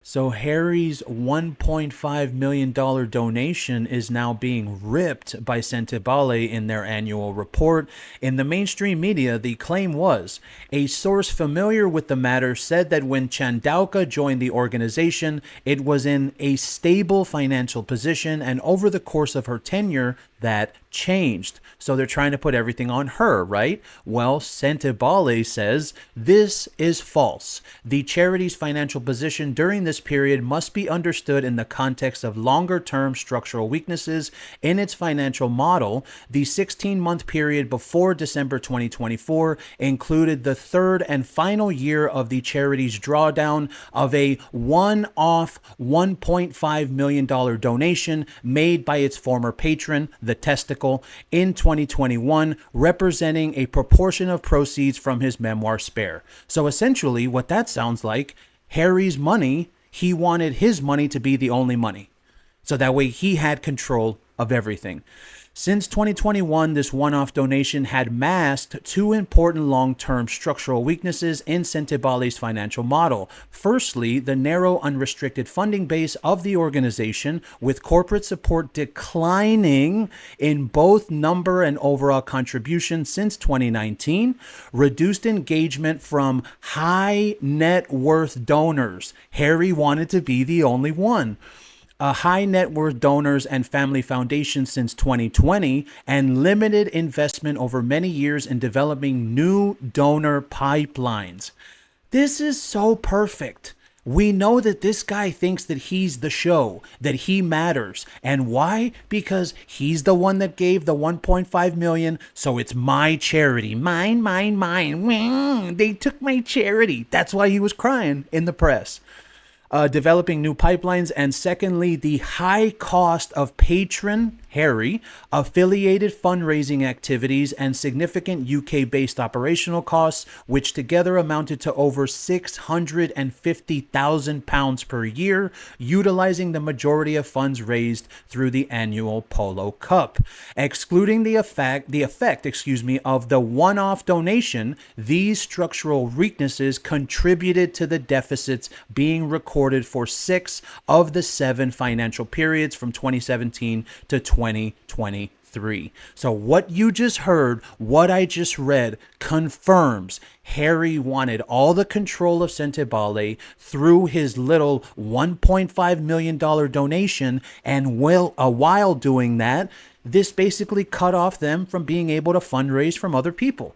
So Harry's $1.5 million donation is now being ripped by Sentebale in their annual report. In the mainstream media, the claim was a source familiar with the matter said that when Chandauka joined the organization, it was in a stable financial position, and over the course of her tenure, that changed. So they're trying to put everything on her, right? Well, Sentebale says this is false. The charity's financial position during this period must be understood in the context of longer-term structural weaknesses in its financial model. The 16-month period before December 2024 included the third and final year of the charity's drawdown of a one-off $1.5 million donation made by its former patron, the Testicle, in 2021, representing a proportion of proceeds from his memoir Spare. So essentially, what that sounds like, Harry's money, he wanted his money to be the only money. So that way he had control of everything. Since 2021, this one-off donation had masked two important long-term structural weaknesses in Sentebale's financial model. Firstly, the narrow, unrestricted funding base of the organization, with corporate support declining in both number and overall contribution since 2019, reduced engagement from high net worth donors. Harry wanted to be the only one. A high net worth donors and family foundation since 2020, and limited investment over many years in developing new donor pipelines. This is so perfect. We know that this guy thinks that he's the show, that he matters. And why? Because he's the one that gave the 1.5 million, so it's my charity. Mine, mine, mine. They took my charity. That's why he was crying in the press. Developing new pipelines, and secondly, the high cost of patron Harry affiliated fundraising activities and significant UK-based operational costs, which together amounted to over £650,000 per year, utilizing the majority of funds raised through the annual Polo Cup. Excluding the effect of the one-off donation, these structural weaknesses contributed to the deficits being recorded for 6 of the 7 financial periods from 2017 to 2023. So what you just heard, what I just read, confirms Harry wanted all the control of Sentebale through his little $1.5 million donation, and while doing that, this basically cut off them from being able to fundraise from other people.